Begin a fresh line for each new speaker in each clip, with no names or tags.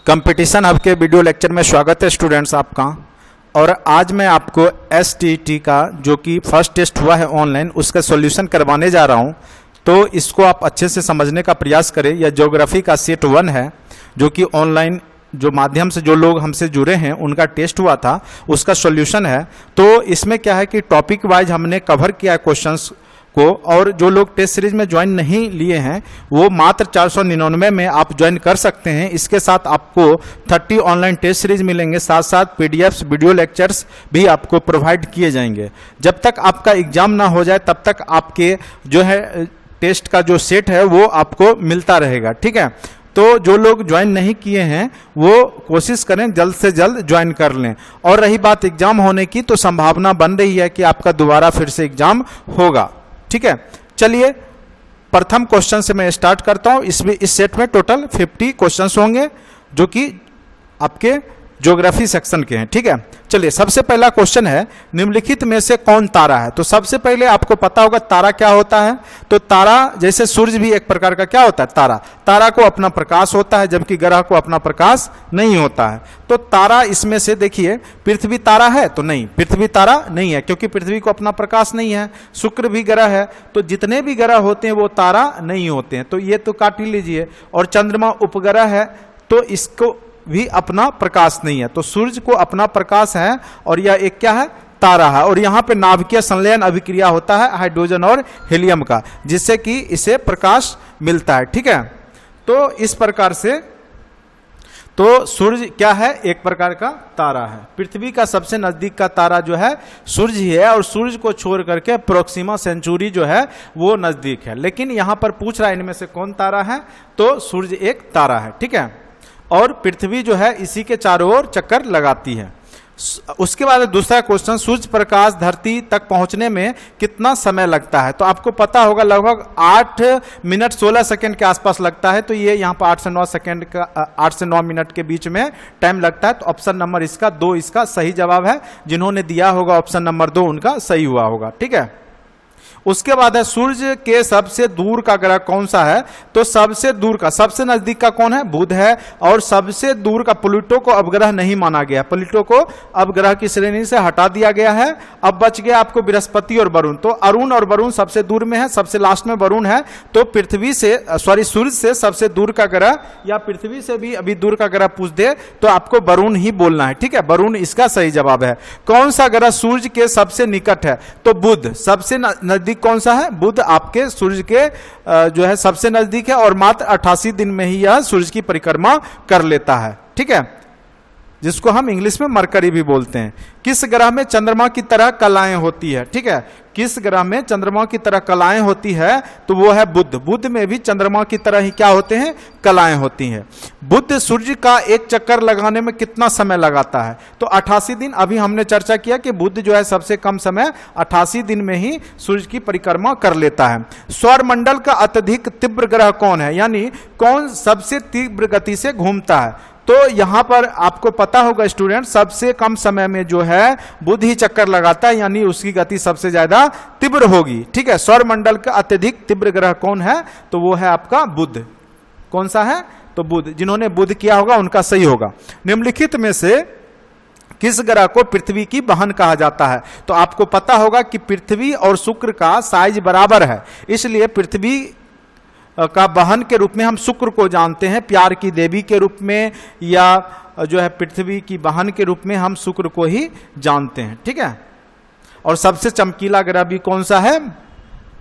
Competition hub के video lecture में स्वागत है स्टूडेंट्स आपका। और आज मैं आपको STT का जो कि फर्स्ट टेस्ट हुआ है ऑनलाइन उसका सॉल्यूशन करवाने जा रहा हूं, तो इसको आप अच्छे से समझने का प्रयास करें। यह ज्योग्राफी का सेट 1 है जो कि ऑनलाइन जो माध्यम से जो लोग हमसे जुड़े हैं उनका टेस्ट हुआ था, उसका सॉल्यूशन है। तो इसमें क्या है कि टॉपिक वाइज हमने कवर किया है क्वेश्चंस को, और जो लोग टेस्ट सीरीज में ज्वाइन नहीं लिए हैं वो मात्र 499 में आप ज्वाइन कर सकते हैं। इसके साथ आपको 30 ऑनलाइन टेस्ट सीरीज मिलेंगे, साथ साथ PDFs वीडियो लेक्चर्स भी आपको प्रोवाइड किए जाएंगे। जब तक आपका एग्जाम ना हो जाए तब तक आपके जो है टेस्ट का जो सेट है वो आपको मिलता रहेगा, ठीक है। तो जो लोग ज्वाइन नहीं किए हैं वो कोशिश करें जल्द से जल्द ज्वाइन कर लें। और रही बात एग्जाम होने की, तो संभावना बन रही है कि आपका दोबारा फिर से एग्जाम होगा, ठीक है। चलिए प्रथम क्वेश्चन से मैं स्टार्ट करता हूं। इस सेट में टोटल 50 क्वेश्चंस होंगे जो कि आपके ज्योग्राफी सेक्शन के हैं, ठीक है। चलिए सबसे पहला क्वेश्चन है, निम्नलिखित में से कौन तारा है। तो सबसे पहले आपको पता होगा तारा क्या होता है। तो तारा जैसे सूर्य भी एक प्रकार का क्या होता है, तारा। तारा को अपना प्रकाश होता है जबकि ग्रह को अपना प्रकाश नहीं होता है। तो तारा इसमें से देखिए, पृथ्वी तारा है तो नहीं, पृथ्वी तारा नहीं है क्योंकि पृथ्वी को अपना प्रकाश नहीं है। शुक्र भी ग्रह है, तो जितने भी ग्रह होते हैं वो तारा नहीं होते हैं, तो ये तो काट ही लीजिए। और चंद्रमा उपग्रह है तो इसको भी अपना प्रकाश नहीं है, तो सूर्य को अपना प्रकाश है और यह एक क्या है, तारा है। और यहाँ पे नाभिकीय संलयन अभिक्रिया होता है हाइड्रोजन और हीलियम का, जिससे कि इसे प्रकाश मिलता है, ठीक है। तो इस प्रकार से तो सूर्य क्या है, एक प्रकार का तारा है। पृथ्वी का सबसे नजदीक का तारा जो है सूर्य ही है, और सूर्य को छोड़ करके प्रोक्सिमा सेंचुरी जो है वो नजदीक है। लेकिन यहाँ पर पूछ रहा है इनमें से कौन तारा है, तो सूर्य एक तारा है, ठीक है। और पृथ्वी जो है इसी के चारों ओर चक्कर लगाती है। उसके बाद दूसरा क्वेश्चन, सूर्य प्रकाश धरती तक पहुंचने में कितना समय लगता है। तो आपको पता होगा लगभग 8 मिनट 16 सेकंड के आसपास लगता है। तो ये यहाँ पर 8 से 9 सेकंड का 8 से 9 मिनट के बीच में टाइम लगता है। तो ऑप्शन नंबर इसका 2 इसका सही जवाब है। जिन्होंने दिया होगा ऑप्शन नंबर 2 उनका सही हुआ होगा, ठीक है। उसके बाद है, सूर्य के सबसे दूर का ग्रह कौन सा है। तो सबसे दूर का, सबसे नजदीक का कौन है, बुध है। और सबसे दूर का प्लूटो को अब ग्रह नहीं माना गया, प्लूटो को अब ग्रह की श्रेणी से हटा दिया गया है। अब बच गया आपको बृहस्पति और वरुण। तो अरुण और वरुण सबसे दूर में है, सबसे लास्ट में वरुण है। तो पृथ्वी से सूर्य से सबसे दूर का ग्रह या पृथ्वी से भी अभी दूर का ग्रह पूछ दे तो आपको वरुण ही बोलना है, ठीक है। वरुण इसका सही जवाब है। कौन सा ग्रह सूर्य के सबसे निकट है, तो बुध। सबसे नजदीक कौन सा है, बुध आपके सूर्य के जो है सबसे नजदीक है, और मात्र 88 दिन में ही यह सूर्य की परिक्रमा कर लेता है, ठीक है, जिसको हम इंग्लिश में मरकरी भी बोलते हैं। किस ग्रह में चंद्रमा की तरह कलाएं होती है, ठीक है। किस ग्रह में चंद्रमा की तरह कलाएं होती है, तो वो है बुध। बुध में भी चंद्रमा की तरह ही क्या होते हैं, कलाएं होती हैं। बुध सूर्य का एक चक्कर लगाने में कितना समय लगाता है, तो 88 दिन। अभी हमने चर्चा किया कि बुध जो है सबसे कम समय 88 दिन में ही सूर्य की परिक्रमा कर लेता है। सौरमंडल का अत्यधिक तीव्र ग्रह कौन है, यानी कौन सबसे तीव्र गति से घूमता है। तो यहां पर आपको पता होगा स्टूडेंट, सबसे कम समय में जो है बुध ही चक्कर लगाता है, यानी उसकी गति सबसे ज्यादा तीव्र होगी, ठीक है। सौरमंडल का अत्यधिक तीव्र ग्रह कौन है, तो वो है आपका बुध। कौन सा है, तो बुध। जिन्होंने बुध किया होगा उनका सही होगा। निम्नलिखित में से किस ग्रह को पृथ्वी की बहन कहा जाता है। तो आपको पता होगा कि पृथ्वी और शुक्र का साइज बराबर है, इसलिए पृथ्वी का बहन के रूप में हम शुक्र को जानते हैं, प्यार की देवी के रूप में, या जो है पृथ्वी की बहन के रूप में हम शुक्र को ही जानते हैं, ठीक है। और सबसे चमकीला ग्रह भी कौन सा है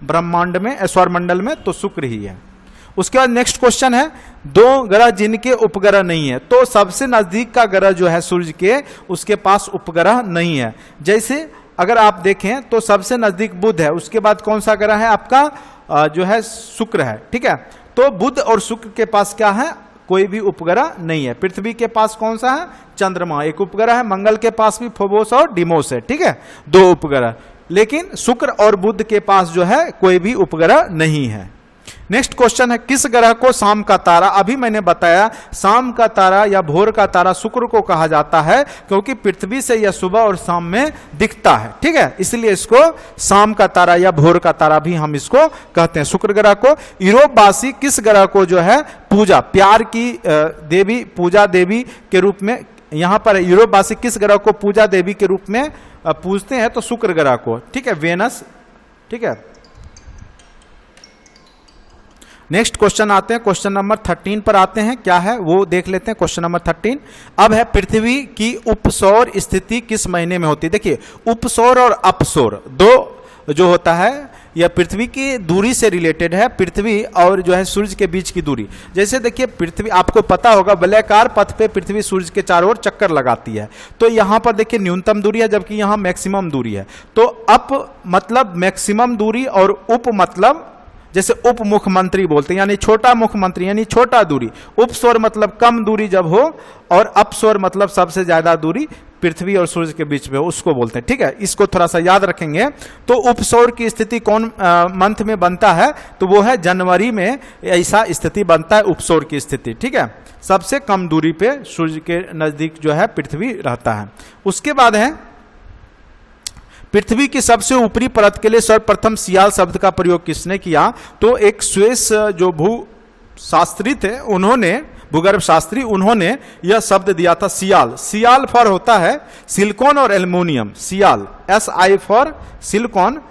ब्रह्मांड में, सौरमंडल में, तो शुक्र ही है। उसके बाद नेक्स्ट क्वेश्चन है, 2 ग्रह जिनके उपग्रह नहीं है। तो सबसे नजदीक का ग्रह जो है सूर्य के, उसके पास उपग्रह नहीं है। जैसे अगर आप देखें तो सबसे नजदीक बुध है, उसके बाद कौन सा ग्रह है आपका जो है शुक्र है, ठीक है। तो बुध और शुक्र के पास क्या है, कोई भी उपग्रह नहीं है। पृथ्वी के पास कौन सा है, चंद्रमा एक उपग्रह है। मंगल के पास भी फोबोस और डिमोस है, ठीक है, 2 उपग्रह। लेकिन शुक्र और बुध के पास जो है कोई भी उपग्रह नहीं है। नेक्स्ट क्वेश्चन है, किस ग्रह को शाम का तारा, अभी मैंने बताया शाम का तारा या भोर का तारा शुक्र को कहा जाता है, क्योंकि पृथ्वी से यह सुबह और शाम में दिखता है, ठीक है, इसलिए इसको शाम का तारा या भोर का तारा भी हम इसको कहते हैं, शुक्र ग्रह को। यूरोपवासी किस ग्रह को जो है पूजा, प्यार की देवी, पूजा देवी के रूप में, यहां पर यूरोपवासी किस ग्रह को पूजा देवी के रूप में पूजते हैं, तो शुक्र ग्रह को, ठीक है, वेनस, ठीक है। नेक्स्ट क्वेश्चन आते हैं, क्वेश्चन नंबर 13 पर आते हैं, क्या है वो देख लेते हैं। क्वेश्चन नंबर 13 अब है, पृथ्वी की उपसौर स्थिति किस महीने में होती है। देखिए उपसौर और अपसौर दो जो होता है यह पृथ्वी की दूरी से रिलेटेड है, पृथ्वी और जो है सूर्य के बीच की दूरी। जैसे देखिए पृथ्वी, आपको पता होगा वलयाकार पथ पे पृथ्वी सूर्य के चारों ओर चक्कर लगाती है, तो यहां पर देखिए न्यूनतम दूरी है, जबकि यहां मैक्सिमम दूरी है। तो अप मतलब मैक्सिमम दूरी और उप मतलब जैसे उप मुख्यमंत्री बोलते हैं, यानी छोटा मुख्यमंत्री, यानी छोटा दूरी। उपसौर मतलब कम दूरी जब हो, और अपसौर मतलब सबसे ज्यादा दूरी पृथ्वी और सूर्य के बीच में हो, उसको बोलते हैं, ठीक है, इसको थोड़ा सा याद रखेंगे। तो उपसौर की स्थिति कौन मंथ में बनता है, तो वो है जनवरी में ऐसा स्थिति बनता है, उपसौर की स्थिति, ठीक है, सबसे कम दूरी पे सूर्य के नजदीक जो है पृथ्वी रहता है। उसके बाद है, पृथ्वी की सबसे ऊपरी परत के लिए सर्वप्रथम सियाल शब्द का प्रयोग किसने किया, तो एक स्विस जो भूशास्त्री थे, उन्होंने, भूगर्भ शास्त्री, उन्होंने यह शब्द दिया था सियाल। सियाल फॉर होता है सिलिकॉन और aluminium, sial, SI for silicon,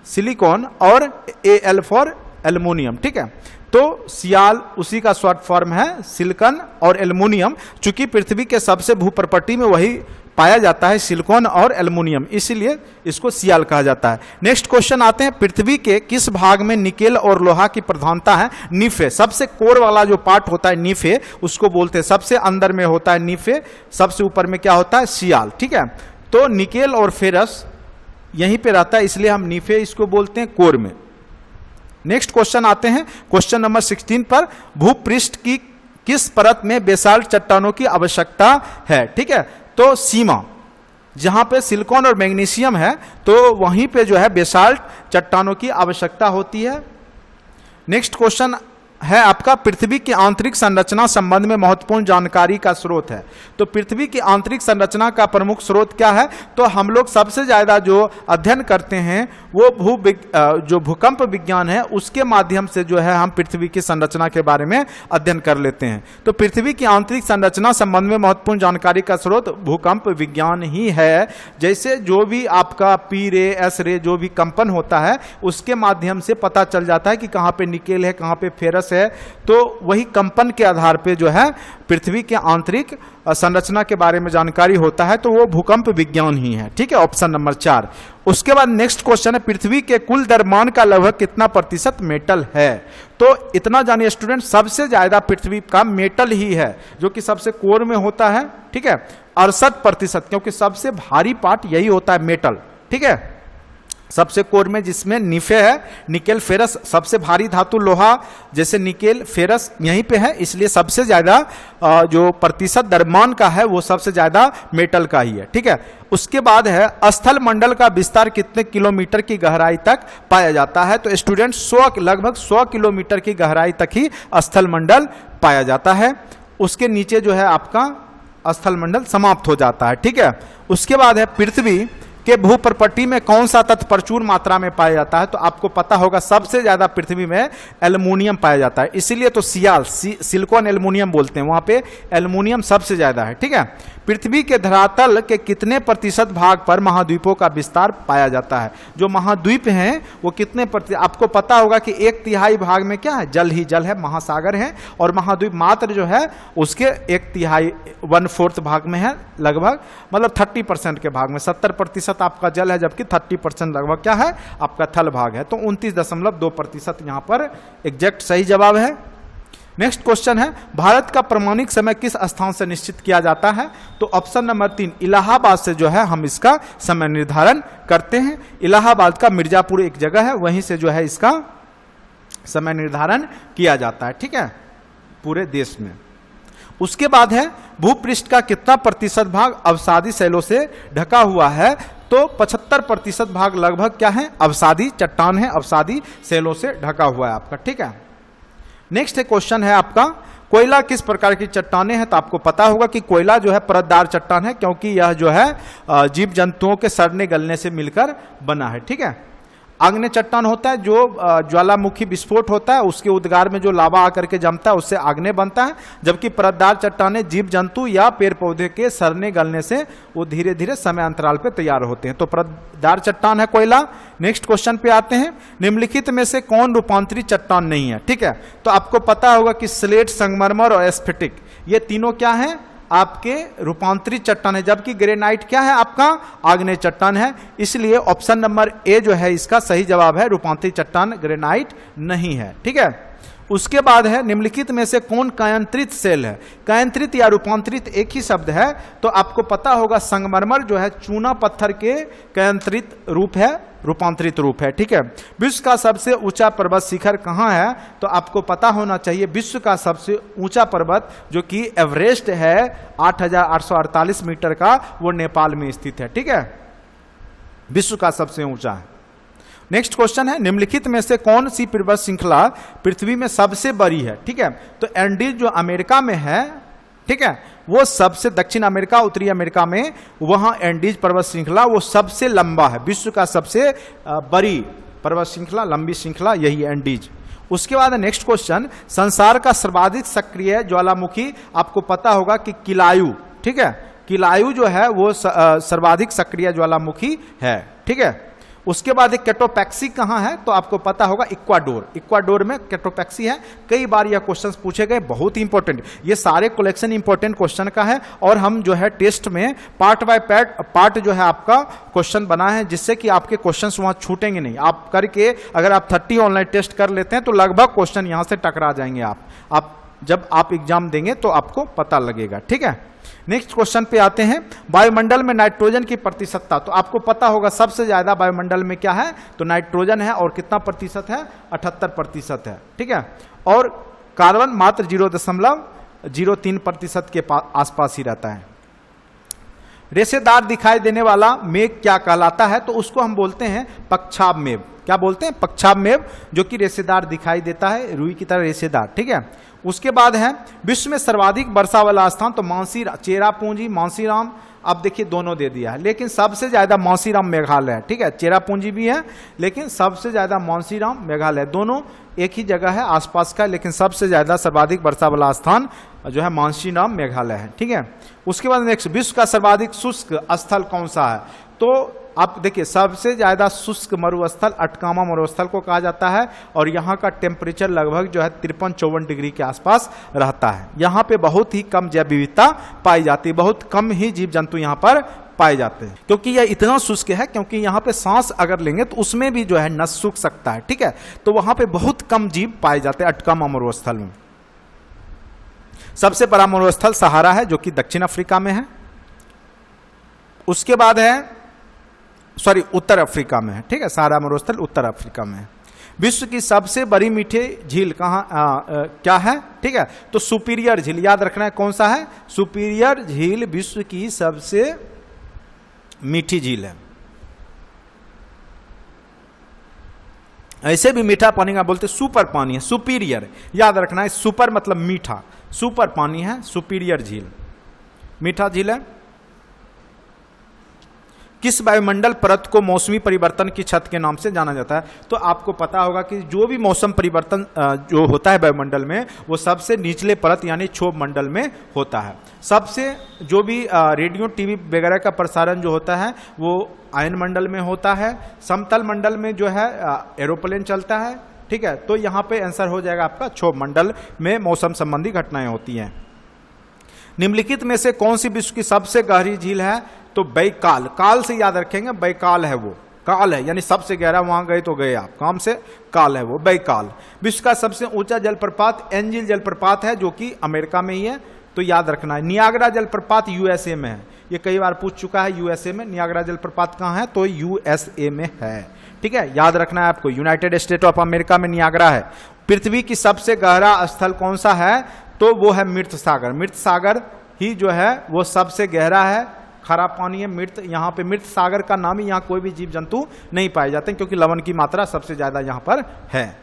silicon, और AL फॉर एल्युमिनियम, ठीक है। तो सियाल उसी का शॉर्ट फॉर्म है, सिलिकॉन और एल्युमिनियम, चूंकि पृथ्वी के सबसे भूप्रपट्टी में वही पाया जाता है, सिलिकॉन और एल्युमिनियम, इसीलिए इसको सियाल कहा जाता है। नेक्स्ट क्वेश्चन आते हैं, पृथ्वी के किस भाग में निकेल और लोहा की प्रधानता है। नीफे, सबसे कोर वाला जो पार्ट होता है नीफे, उसको बोलते हैं, सबसे अंदर में होता है नीफे, सबसे ऊपर में क्या होता है, सियाल, ठीक है। तो निकेल और फेरस यहीं पे रहता है, इसलिए हम नीफे इसको बोलते हैं, कोर में। नेक्स्ट क्वेश्चन आते हैं, क्वेश्चन नंबर 16 पर, भूपृष्ठ की किस परत में बेसाल्ट चट्टानों की आवश्यकता है, ठीक है। तो सीमा, जहां पे सिलिकॉन और मैग्नीशियम है, तो वहीं पे जो है बेसाल्ट चट्टानों की आवश्यकता होती है। नेक्स्ट क्वेश्चन है आपका, पृथ्वी की आंतरिक संरचना संबंध में महत्वपूर्ण जानकारी का स्रोत है। तो पृथ्वी की आंतरिक संरचना का प्रमुख स्रोत क्या है, तो हम लोग सबसे ज्यादा जो अध्ययन करते हैं वो जो भूकंप विज्ञान है, उसके माध्यम से जो है हम पृथ्वी की संरचना के बारे में अध्ययन कर लेते हैं। तो पृथ्वी की आंतरिक संरचना संबंध में महत्वपूर्ण जानकारी का स्रोत भूकंप विज्ञान ही है। जैसे जो भी आपका P रे, S रे, जो भी कंपन होता है, उसके माध्यम से पता चल जाता है कि कहाँ पे निकेल है, कहाँ पे फेरस है, तो वही कंपन के आधार पे जो है पृथ्वी के आंतरिक संरचना के बारे में जानकारी होता है, तो वो भूकंप विज्ञान ही है, ठीक है, ऑप्शन नंबर 4। उसके बाद नेक्स्ट क्वेश्चन है, पृथ्वी के कुल द्रव्यमान का लगभग कितना प्रतिशत मेटल है। तो इतना जानिए स्टूडेंट, सबसे ज्यादा पृथ्वी का मेटल ही है, जो कि सबसे कोर में होता है, ठीक है, 68%, क्योंकि सबसे भारी पार्ट यही होता है मेटल, ठीक है, सबसे कोर में, जिसमें नीफे है, निकेल, फेरस, सबसे भारी धातु लोहा जैसे निकेल, फेरस यहीं पे है, इसलिए सबसे ज्यादा जो प्रतिशत द्रव्यमान का है वो सबसे ज्यादा मेटल का ही है, ठीक है। उसके बाद है, स्थल मंडल का विस्तार कितने किलोमीटर की गहराई तक पाया जाता है। तो स्टूडेंट लगभग 100 किलोमीटर की गहराई तक ही स्थल मंडल पाया जाता है, उसके नीचे जो है आपका स्थल मंडल समाप्त हो जाता है, ठीक है। उसके बाद है, पृथ्वी के भूप्रपट्टी में कौन सा तत्व प्रचुर मात्रा में पाया जाता है। तो आपको पता होगा सबसे ज्यादा पृथ्वी में एल्युमिनियम पाया जाता है, इसीलिए तो सियाल, सिलिकॉन एल्युमिनियम बोलते हैं, वहां पे एल्युमिनियम सबसे ज्यादा है, ठीक है। पृथ्वी के धरातल के कितने प्रतिशत भाग पर महाद्वीपों का विस्तार पाया जाता है। जो महाद्वीप हैं वो कितने प्रतिशत, आपको पता होगा कि 1/3 भाग में क्या है, जल ही जल है, महासागर है, और महाद्वीप मात्र जो है उसके 1/3 1/4 भाग में है, लगभग मतलब 30% के भाग में, 70% आपका जल है, जबकि 30% लगभग क्या है आपका थल भाग है। तो 29.2% यहां पर एग्जैक्ट सही जवाब है। नेक्स्ट क्वेश्चन है, भारत का प्रमाणिक समय किस स्थान से निश्चित किया जाता है। तो ऑप्शन नंबर 3, इलाहाबाद से जो है हम इसका समय निर्धारण करते हैं। इलाहाबाद का मिर्जापुर एक जगह है, वहीं से जो है इसका समय निर्धारण किया जाता है, ठीक है, पूरे देश में। उसके बाद है, भूपृष्ठ का कितना प्रतिशत भाग अवसादी शैलों से ढका हुआ है। तो 75% भाग लगभग क्या है, अवसादी चट्टान है, अवसादी शैलों से ढका हुआ है आपका, ठीक है। नेक्स्ट है क्वेश्चन है आपका, कोयला किस प्रकार की चट्टानें हैं? तो आपको पता होगा कि कोयला जो है परतदार चट्टान है, क्योंकि यह जो है जीव जंतुओं के सड़ने गलने से मिलकर बना है। ठीक है, आग्नेय चट्टान होता है जो ज्वालामुखी विस्फोट होता है, उसके उद्गार में जो लावा आकर के जमता है उससे आग्नेय बनता है, जबकि परतदार चट्टानें जीव जंतु या पेड़ पौधे के सड़ने गलने से वो धीरे धीरे समय अंतराल पे तैयार होते हैं। तो परतदार चट्टान है कोयला। नेक्स्ट क्वेश्चन पे आते हैं, निम्नलिखित में से कौन रूपांतरित चट्टान नहीं है? ठीक है, तो आपको पता होगा कि स्लेट, संगमरमर और स्फटिक, ये तीनों क्या है? आपके रूपांतरित चट्टान है, जबकि ग्रेनाइट क्या है? आपका आग्नेय चट्टान है। इसलिए ऑप्शन नंबर ए जो है इसका सही जवाब है, रूपांतरित चट्टान ग्रेनाइट नहीं है। ठीक है, उसके बाद है, निम्नलिखित में से कौन कायांतरित सेल है? कायांतरित या रूपांतरित एक ही शब्द है, तो आपको पता होगा संगमरमर जो है चूना पत्थर के कायांतरित रूप है, रूपांतरित रूप है। ठीक है, विश्व का सबसे ऊंचा पर्वत शिखर कहाँ है? तो आपको पता होना चाहिए विश्व का सबसे ऊंचा पर्वत जो कि एवरेस्ट है 8,848 मीटर का, वो नेपाल में स्थित है। ठीक है, विश्व का सबसे ऊंचा है। नेक्स्ट क्वेश्चन है, निम्नलिखित में से कौन सी पर्वत श्रृंखला पृथ्वी में सबसे बड़ी है? ठीक है, तो एंडीज जो अमेरिका में है, ठीक है, वो सबसे, दक्षिण अमेरिका, उत्तरी अमेरिका में वहां एंडीज पर्वत श्रृंखला वो सबसे लंबा है, विश्व का सबसे बड़ी पर्वत श्रृंखला, लंबी श्रृंखला यही एंडीज। उसके बाद नेक्स्ट क्वेश्चन, संसार का सर्वाधिक सक्रिय ज्वालामुखी आपको पता होगा कि किलायु। ठीक है, किलायु जो है वो सर्वाधिक सक्रिय ज्वालामुखी है। ठीक है, उसके बाद एक कैटोपैक्सी कहाँ है? तो आपको पता होगा इक्वाडोर, इक्वाडोर में कैटोपैक्सी है। कई बार यह क्वेश्चंस पूछे गए, बहुत ही इंपॉर्टेंट, ये सारे कलेक्शन इंपॉर्टेंट क्वेश्चन का है, और हम जो है टेस्ट में पार्ट बाय पार्ट जो है आपका क्वेश्चन बना है, जिससे कि आपके क्वेश्चंस वहां छूटेंगे नहीं। आप करके अगर आप 30 ऑनलाइन टेस्ट कर लेते हैं तो लगभग क्वेश्चन यहां से टकरा जाएंगे। आप जब आप एग्जाम देंगे तो आपको पता लगेगा। ठीक है, नेक्स्ट क्वेश्चन पे आते हैं, वायुमंडल में नाइट्रोजन की प्रतिशतता। तो आपको पता होगा सबसे ज्यादा वायुमंडल में क्या है? तो नाइट्रोजन है, और कितना प्रतिशत है? 78% है। ठीक है, और कार्बन मात्र 0.03% के आसपास ही रहता है। रेशेदार दिखाई देने वाला मेघ क्या कहलाता है? तो उसको हम बोलते हैं पक्षाभ मेघ। क्या बोलते हैं? पक्षाभ मेघ, जो कि रेशेदार दिखाई देता है, रुई की तरह रेशेदार। ठीक है, उसके बाद है विश्व में सर्वाधिक वर्षा वाला स्थान। तो चेरापूंजी, मानसीराम, अब देखिए दोनों दे दिया है, लेकिन सबसे ज्यादा मानसीराम मेघालय है। ठीक है, चेरापूंजी भी है, लेकिन सबसे ज्यादा मानसीराम मेघालय, दोनों एक ही जगह है, आसपास का, लेकिन सबसे ज्यादा सर्वाधिक वर्षा वाला स्थान जो है मानसीराम मेघालय है। ठीक है, उसके बाद नेक्स्ट, विश्व का सर्वाधिक शुष्क स्थल कौन सा है? तो आप देखिए सबसे ज्यादा शुष्क मरुस्थल अटकामा मरुस्थल को कहा जाता है, और यहाँ का टेम्परेचर लगभग जो है 53-54 डिग्री के आसपास रहता है। यहाँ पे बहुत ही कम जैव विविधता पाई जाती है, बहुत कम ही जीव जंतु यहाँ पर पाए जाते हैं, क्योंकि यह इतना शुष्क है, क्योंकि यहाँ पे सांस अगर लेंगे तो उसमें भी जो है नस सूख सकता है। ठीक है, तो वहां पे बहुत कम जीव पाए जाते हैं अटकामा मरुस्थल में। सबसे बड़ा मरुस्थल सहारा है, जो कि दक्षिण अफ्रीका में है। उसके बाद है उत्तर अफ्रीका में है। ठीक है, सहारा मरुस्थल उत्तर अफ्रीका में है। विश्व की सबसे बड़ी मीठी झील कहाँ क्या है? ठीक है, तो सुपीरियर झील, याद रखना है कौन सा है? सुपीरियर झील विश्व की सबसे मीठी झील है। ऐसे भी मीठा पानी का बोलते सुपर पानी है, सुपीरियर, याद रखना है, सुपर मतलब मीठा, सुपर पानी है सुपीरियर झील, मीठा झील है। किस वायुमंडल परत को मौसमी परिवर्तन की छत के नाम से जाना जाता है? तो आपको पता होगा कि जो भी मौसम परिवर्तन जो होता है वायुमंडल में, वो सबसे निचले परत यानी क्षोभ मंडल में होता है। सबसे जो भी रेडियो टीवी वगैरह का प्रसारण जो होता है वो आयन मंडल में होता है। समतल मंडल में जो है एरोप्लेन चलता है। ठीक है, तो यहाँ पे आंसर हो जाएगा आपका क्षोभ मंडल में मौसम संबंधी घटनाएं होती हैं। निम्नलिखित में से कौन सी विश्व की सबसे गहरी झील है? तो बैकाल, काल से याद रखेंगे, बैकाल है, वो काल है, यानी सबसे गहरा, वहां गए तो गए आप, काम से काल है वो, बैकाल। विश्व का सबसे ऊंचा जलप्रपात एंजिल जलप्रपात है, जो कि अमेरिका में ही है, तो याद रखना है। नियाग्रा जलप्रपात यूएसए में है, ये कई बार पूछ चुका है, यूएसए में। नियाग्रा जलप्रपात कहाँ है? तो यूएसए में है। ठीक है, याद रखना है आपको, यूनाइटेड स्टेट ऑफ अमेरिका में नियाग्रा है। पृथ्वी की सबसे गहरा स्थल कौन सा है? तो वो है मृत सागर। मृत सागर ही जो है वो सबसे गहरा है, खारा पानी है मृत। यहाँ पे मृत सागर का नाम ही, यहाँ कोई भी जीव जंतु नहीं पाए जाते, क्योंकि लवण की मात्रा सबसे ज्यादा यहाँ पर है।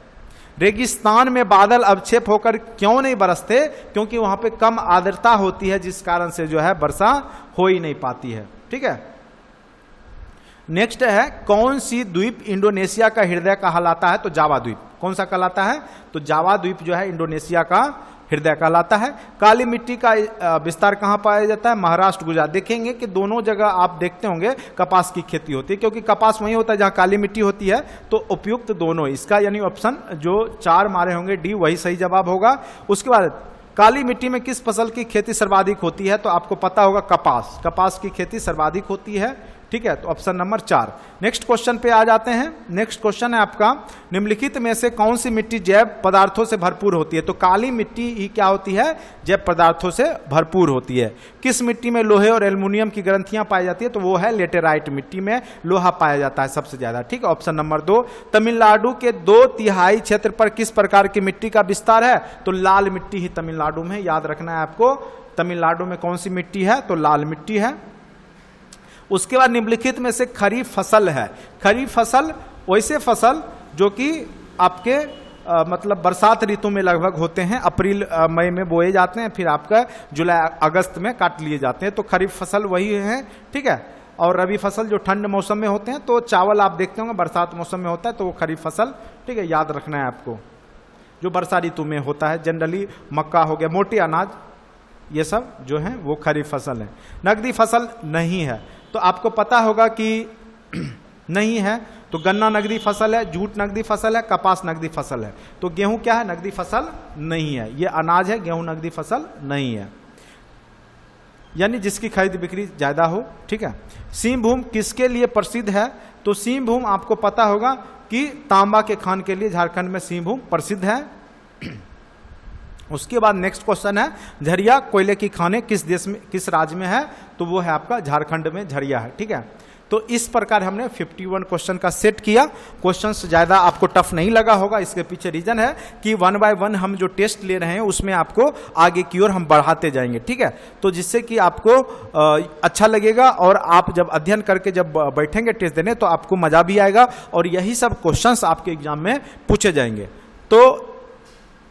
रेगिस्तान में बादल अवक्षेप होकर क्यों नहीं बरसते? क्योंकि वहां पे कम आर्द्रता होती है, जिस कारण से जो है वर्षा हो ही नहीं पाती है। ठीक है, नेक्स्ट है, कौन सी द्वीप इंडोनेशिया का हृदय कहलाता है? तो जावा द्वीप। कौन सा कहलाता है? तो जावा द्वीप जो है इंडोनेशिया का हृदय कहलाता है। काली मिट्टी का विस्तार कहाँ पाया जाता है? महाराष्ट्र, गुजरात। देखेंगे कि दोनों जगह आप देखते होंगे कपास की खेती होती है, क्योंकि कपास वही होता है जहाँ काली मिट्टी होती है। तो उपयुक्त दोनों, इसका यानी ऑप्शन जो 4 मारे होंगे डी, वही सही जवाब होगा। उसके बाद काली मिट्टी में किस फसल की खेती सर्वाधिक होती है? तो आपको पता होगा कपास, कपास की खेती सर्वाधिक होती है। ठीक है, तो ऑप्शन नंबर 4। नेक्स्ट क्वेश्चन पे आ जाते हैं। नेक्स्ट क्वेश्चन है आपका, निम्नलिखित में से कौन सी मिट्टी जैव पदार्थों से भरपूर होती है? तो काली मिट्टी ही क्या होती है? जैव पदार्थों से भरपूर होती है। किस मिट्टी में लोहे और एल्युमिनियम की ग्रंथियां पाई जाती है? तो वो है लेटेराइट मिट्टी में लोहा पाया जाता है सबसे ज्यादा। ठीक है, ऑप्शन नंबर 2। तमिलनाडु के 2/3 क्षेत्र पर किस प्रकार की मिट्टी का विस्तार है? तो लाल मिट्टी ही तमिलनाडु में, याद रखना है आपको। तमिलनाडु में कौन सी मिट्टी है? तो लाल मिट्टी है। उसके बाद निम्नलिखित में से खरीफ फसल है। खरीफ फसल वैसे फसल जो कि आपके मतलब बरसात ऋतु में लगभग होते हैं, अप्रैल मई में बोए जाते हैं, फिर आपका जुलाई अगस्त में काट लिए जाते हैं। तो खरीफ फसल वही है। ठीक है, और रबी फसल जो ठंड मौसम में होते हैं, तो चावल आप देखते होंगे बरसात मौसम में होता है, तो वो खरीफ फसल। ठीक है, याद रखना है आपको, जो वर्षा ऋतु में होता है। जनरली मक्का हो गया, मोटे अनाज, ये सब जो है वो खरीफ फसल है। नकदी फसल नहीं है, तो आपको पता होगा कि नहीं है। तो गन्ना नकदी फसल है, जूट नकदी फसल है, कपास नकदी फसल है। तो गेहूं क्या है? नकदी फसल नहीं है। ये अनाज है, गेहूं नकदी फसल नहीं है, यानी जिसकी खरीद बिक्री ज्यादा हो। ठीक है, सिंहभूम किसके लिए प्रसिद्ध है? तो सिंहभूम आपको पता होगा कि तांबा के खान के लिए झारखंड में सिंहभूम प्रसिद्ध है। उसके बाद नेक्स्ट क्वेश्चन है, झरिया कोयले की खानें किस देश में, किस राज्य में है? तो वो है आपका झारखंड में झरिया है। ठीक है, तो इस प्रकार हमने 51 क्वेश्चन का सेट किया। क्वेश्चंस ज्यादा आपको टफ नहीं लगा होगा, इसके पीछे रीजन है कि 1 बाय 1 हम जो टेस्ट ले रहे हैं उसमें आपको आगे की ओर हम बढ़ाते जाएंगे। ठीक है, तो जिससे कि आपको अच्छा लगेगा, और आप जब अध्ययन करके जब बैठेंगे टेस्ट देने, तो आपको मजा भी आएगा, और यही सब क्वेश्चंस आपके एग्जाम में पूछे जाएंगे। तो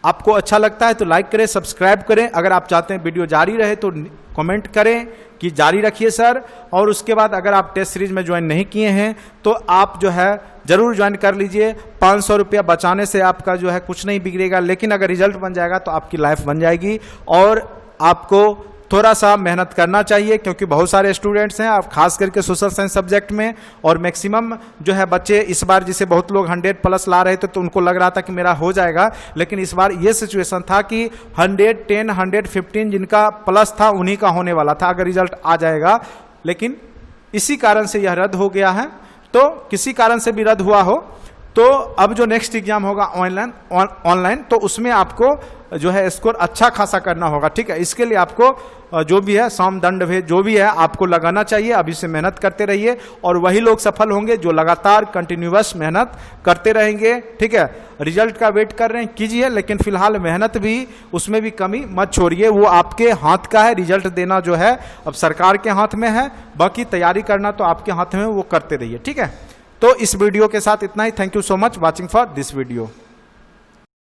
आपको अच्छा लगता है तो लाइक करें, सब्सक्राइब करें। अगर आप चाहते हैं वीडियो जारी रहे तो कमेंट करें कि जारी रखिए सर। और उसके बाद अगर आप टेस्ट सीरीज में ज्वाइन नहीं किए हैं तो आप जो है जरूर ज्वाइन कर लीजिए। 500 रुपया बचाने से आपका जो है कुछ नहीं बिगड़ेगा, लेकिन अगर रिजल्ट बन जाएगा तो आपकी लाइफ बन जाएगी। और आपको थोड़ा सा मेहनत करना चाहिए, क्योंकि बहुत सारे स्टूडेंट्स हैं, आप खास करके सोशल साइंस सब्जेक्ट में, और मैक्सिमम जो है बच्चे इस बार, जिसे बहुत लोग 100+ ला रहे थे तो उनको लग रहा था कि मेरा हो जाएगा, लेकिन इस बार ये सिचुएशन था कि 110, 115 जिनका प्लस था उन्हीं का होने वाला था अगर रिजल्ट आ जाएगा, लेकिन इसी कारण से यह रद्द हो गया है। तो किसी कारण से भी रद्द हुआ हो तो अब जो नेक्स्ट एग्जाम होगा ऑनलाइन, तो उसमें आपको जो है स्कोर अच्छा खासा करना होगा। ठीक है, इसके लिए आपको जो भी है साम दंड भेद जो भी है आपको लगाना चाहिए। अभी से मेहनत करते रहिए, और वही लोग सफल होंगे जो लगातार कंटिन्यूअस मेहनत करते रहेंगे। ठीक है, रिजल्ट का वेट कर रहे हैं कीजिए, लेकिन फिलहाल मेहनत भी, उसमें भी कमी मत छोड़िए। वो आपके हाथ का है, रिजल्ट देना जो है अब सरकार के हाथ में है, बाकी तैयारी करना तो आपके हाथ में, वो करते रहिए। ठीक है, तो इस वीडियो के साथ इतना ही। Thank you so much watching for this video.